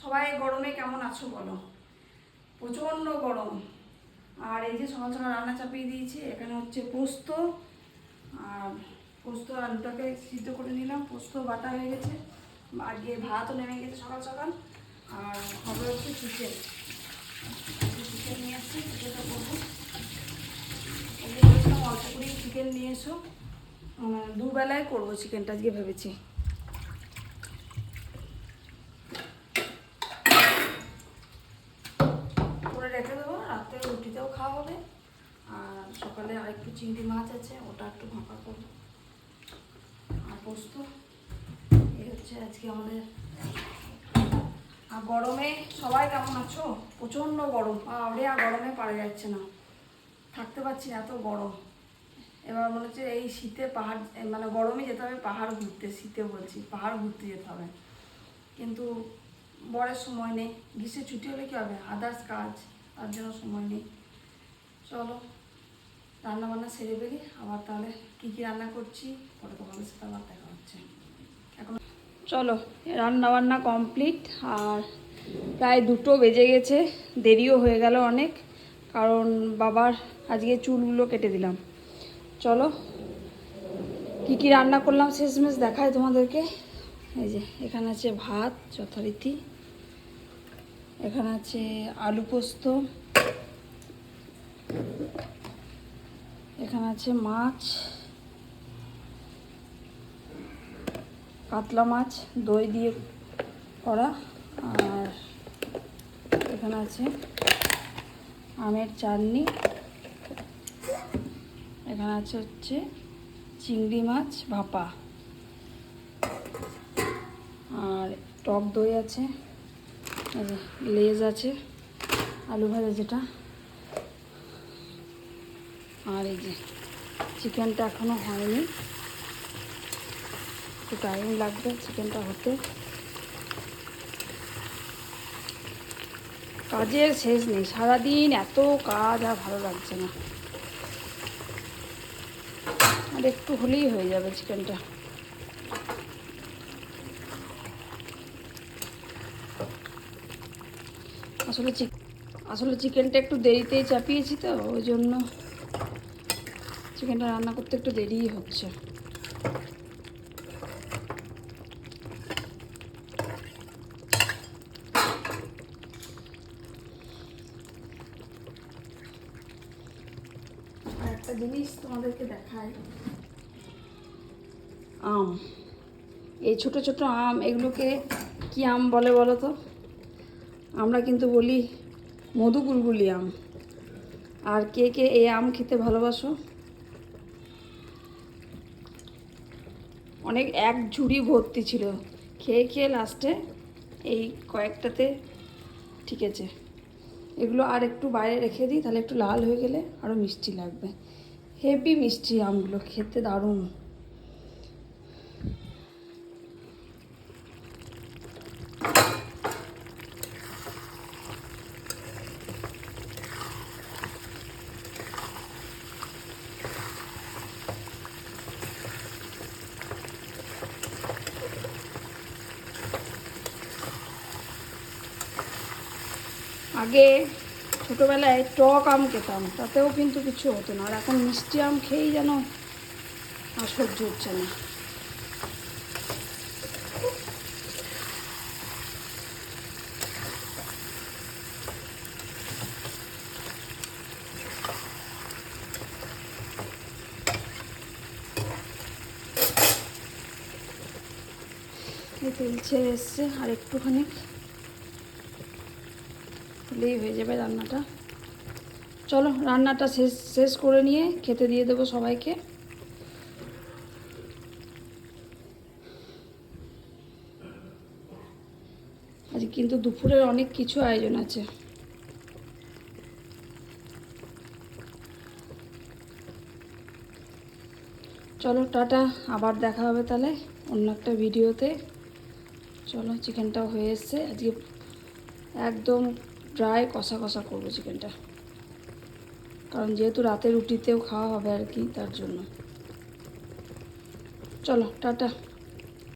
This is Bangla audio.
সবাই গরমে কেমন আছো বলো? প্রচণ্ড গরম। আর এই যে সকাল সকাল রান্না চাপিয়ে দিয়েছি। এখানে হচ্ছে পোস্ত, আর পোস্ত আলুটাকে সিদ্ধ করে নিলাম। পোস্ত বাটা হয়ে গেছে, আজকে ভাতও নেমে গেছে সকাল সকাল। আর হবে হচ্ছে চিকেন। চিকেন নিয়ে আসছি, চিকেনটা করবো। বলেছিলাম অল্প করেই চিকেন নিয়ে এসো, দুবেলায় করবো চিকেনটা আজকে ভেবেছি। করে রেখে দেবো, রাত্রে রুটিতেও খাওয়া হবে। আর সকালে আরেকটু চিংড়ি মাছ আছে, ওটা একটু ভাপা করবো। আর পোস্ত, এই হচ্ছে আজকে আমাদের। আর গরমে সবাই কেমন আছো? প্রচণ্ড গরম, আর গরমে পারা যাচ্ছে না, থাকতে পারছি না, এত গরম। এবার মনে হচ্ছে এই শীতে পাহাড়, মানে গরমে যেতে হবে পাহাড় ঘুরতে। শীতে বলছি, পাহাড় ঘুরতে যেতে হবে, কিন্তু বরের সময় নেই। গ্রীষ্মের ছুটি হলে কী হবে, আদার্স কাজ, তার জন্য সময় নেই। চলো রান্না বান্না সেরে বেরি, আবার তাহলে কী কী রান্না করছি পরে তোমাদের সাথে আবার দেখা হচ্ছে। এখন চলো, রান্না বান্না কমপ্লিট। আর প্রায় 2টো বেজে গেছে, দেরিও হয়ে গেল অনেক, কারণ বাবার আজকে চুলগুলো কেটে দিলাম। চলো কী কী রান্না করলাম শেষমেশ দেখায় তোমাদেরকে। এই যে এখানে আছে ভাত যথারীতি, এখানে আছে আলু পোস্ত, এখানে আছে মাছ, কাতলা মাছ দই দিয়ে করা, আর এখানে আছে আমের চাটনি, এখানে আছে হচ্ছে চিংড়ি মাছ ভাপা, আর টক দই আছে, লেজ আছে, আলু ভাজা যেটা, আর এই যে চিকেনটা এখনও হয়নি, একটু টাইম লাগবে চিকেনটা হতে। কাজের শেষ নেই, সারাদিন এত কাজ, আর ভালো লাগছে না। আর একটু হলেই হয়ে যাবে চিকেনটা। আসলে চিকেনটা একটু দেরিতেই চাপিয়েছি, তো ওই জন্য চিকেনটা রান্না করতে একটু দেরিই হচ্ছে। আর একটা জিনিস তোমাদেরকে দেখাই, আম, এই ছোট ছোট আম, এগুলোকে কি আম বলে বলো তো? আমরা কিন্তু বলি মধু গুলগুলি আম। আর কে কে এই আম খেতে ভালোবাসো? অনেক এক ঝুড়ি ভর্তি ছিল, খেয়ে খেয়ে লাস্টে এই কয়েকটাতে ঠিক আছে। এগুলো আর একটু বাইরে রেখে দিই, তাহলে একটু লাল হয়ে গেলে আরও মিষ্টি লাগবে। হেভি মিষ্টি আমগুলো, খেতে দারুণ। আগে ছোটোবেলায় টক আম খেতাম, তাতেও কিন্তু কিছু হতো না। আর এখন মিষ্টি আম খেয়েই যেন আর সহ্য হচ্ছে না। এই তেল ছেড়ে এসছে, আর একটুখানি হলেই হয়ে যাবে রান্নাটা। চলো রান্নাটা শেষ করে নিয়ে খেতে দিয়ে দেবো সবাইকে। আজ কিন্তু দুপুরের অনেক কিছু আয়োজন আছে। চলো টাটা, আবার দেখা হবে তাহলে অন্য একটা ভিডিওতে। চলো, চিকেনটাও হয়ে এসছে, আজকে একদম ড্রাই কষা কষা করবো চিকেনটা, কারণ যেহেতু রাতে রুটিতেও খাওয়া হবে আর কি, তার জন্য। চলো টাটা।